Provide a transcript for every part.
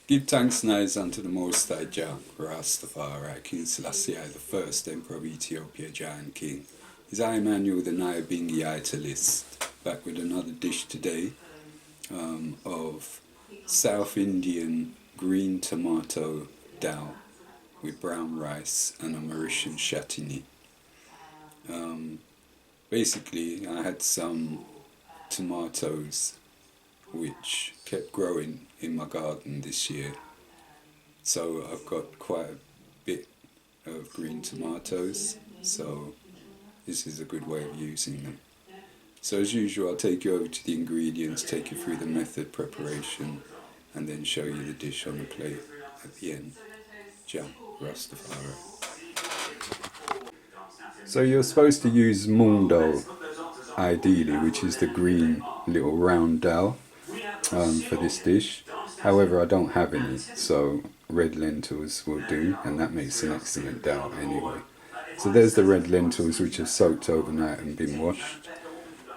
Give thanks and praise unto the Most High Jah, Rastafari, King Selassie I, the first Emperor of Ethiopia, Jah and King. Is I, Emmanuel, the Nyabinghi Rastafari, back with another dish today of South Indian green tomato dal with brown rice and a Mauritian Chatini. Basically, I had some tomatoes which kept growing in my garden this year. So I've got quite a bit of green tomatoes, so this is a good way of using them. So as usual, I'll take you over to the ingredients, take you through the method, preparation, and then show you the dish on the plate at the end. Jah Rastafari. So you're supposed to use mung dal, ideally, which is the green little round dal for this dish. However, I don't have any, so red lentils will do, and that makes an excellent dal anyway. So there's the red lentils which are soaked overnight and been washed.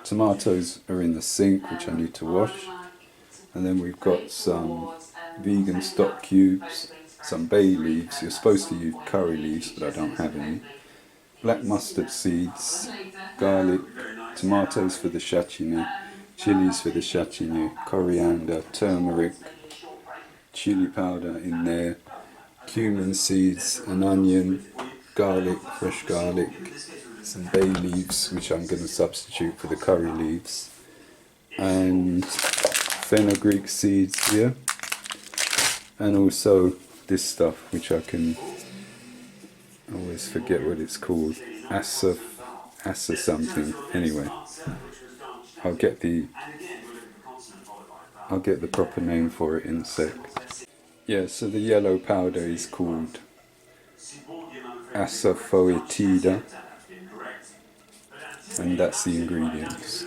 Tomatoes are in the sink, which I need to wash. And then we've got some vegan stock cubes, some bay leaves. You're supposed to use curry leaves, but I don't have any. Black mustard seeds, garlic, tomatoes for the chatini, chilies for the chatini, coriander, turmeric, chili powder in there, cumin seeds, an onion, garlic, fresh garlic, some bay leaves, which I'm going to substitute for the curry leaves, and fenugreek seeds here, and also this stuff which I can always forget what it's called, assa something. Anyway, I'll get the proper name for it in a sec. Yeah, so the yellow powder is called asafoetida, and that's the ingredients.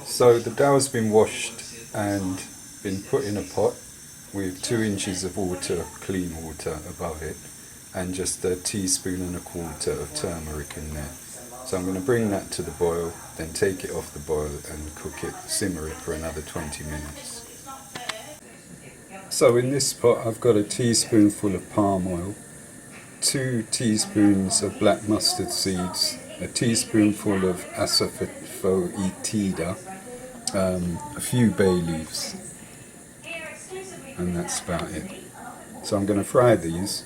So the dal's been washed and been put in a pot with 2 inches of water, clean water above it, and just a teaspoon and a quarter of turmeric in there. So I'm going to bring that to the boil, then take it off the boil and cook it, simmer it for another 20 minutes. So in this pot I've got a teaspoonful of palm oil, 2 teaspoons of black mustard seeds, a teaspoonful of asafoetida, a few bay leaves, and that's about it. So I'm going to fry these,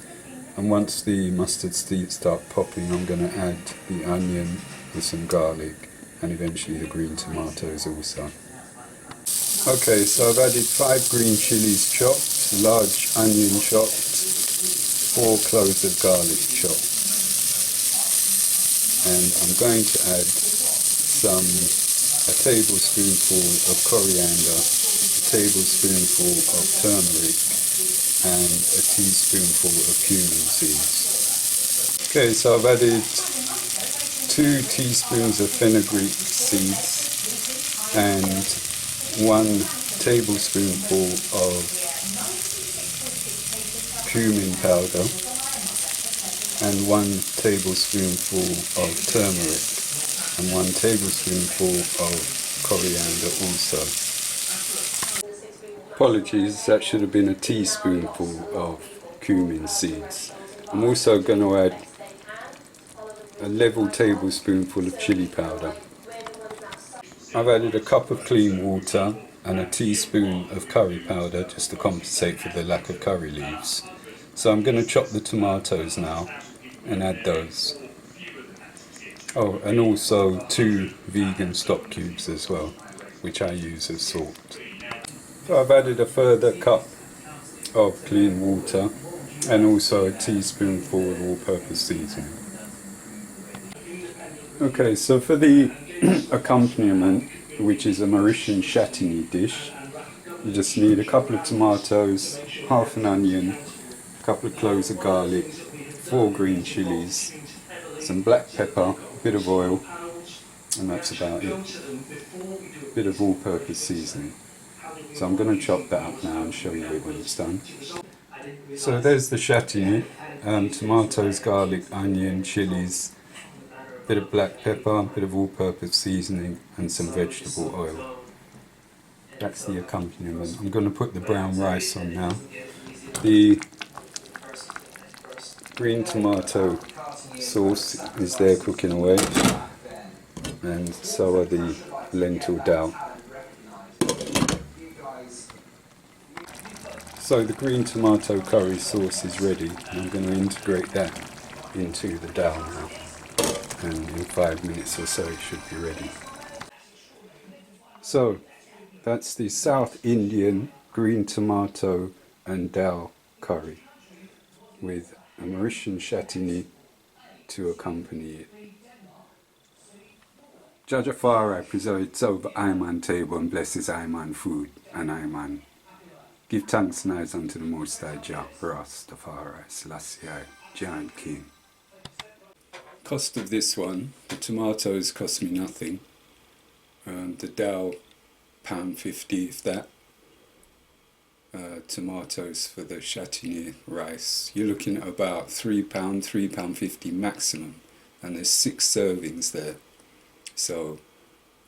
and once the mustard seeds start popping, I'm going to add the onion with some garlic and eventually the green tomatoes also. Okay, so I've added 5 green chilies chopped, large onion chopped, 4 cloves of garlic chopped, and I'm going to add a tablespoonful of coriander, a tablespoonful of turmeric, and a teaspoonful of cumin seeds. Okay, so I've added 2 teaspoons of fenugreek seeds and 1 tablespoonful of cumin powder and 1 tablespoonful of turmeric and 1 tablespoonful of coriander also. Apologies, that should have been a teaspoonful of cumin seeds. I'm also going to add a level tablespoonful of chili powder. I've added a cup of clean water and a teaspoon of curry powder just to compensate for the lack of curry leaves. So I'm going to chop the tomatoes now and add those. Oh, and also 2 vegan stock cubes as well, which I use as salt. So I've added a further cup of clean water and also a teaspoonful of all-purpose seasoning. Okay, so for the accompaniment, which is a Mauritian Chatini dish, you just need a couple of tomatoes, half an onion, a couple of cloves of garlic, 4 green chilies, some black pepper, a bit of oil, and that's about it. A bit of all-purpose seasoning. So I'm going to chop that up now and show you it when it's done. So there's the chatini, tomatoes, garlic, onion, chilies, bit of black pepper, bit of all-purpose seasoning, and some vegetable oil. That's the accompaniment. I'm going to put the brown rice on now. The green tomato sauce is there cooking away, and so are the lentil dal. So the green tomato curry sauce is ready, and I'm going to integrate that into the dal now, and in 5 minutes or so it should be ready. So that's the South Indian green tomato and dal curry with a Mauritian Chatini to accompany it. Jajafari presides over Iman table and blesses Iman food, and Iman give thanks and eyes unto the Most High Jah, Rastafari, Selassie, Giant King. Cost of this one, the tomatoes cost me nothing. The dal, £1.50 if that. Tomatoes for the Chatini rice. You're looking at about £3, £3.50 maximum. And there's 6 servings there. So,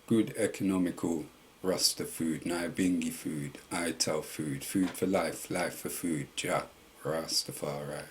good economical Rasta food, Nyabinghi food, Ital food, food for life, life for food, Jah, Rastafari.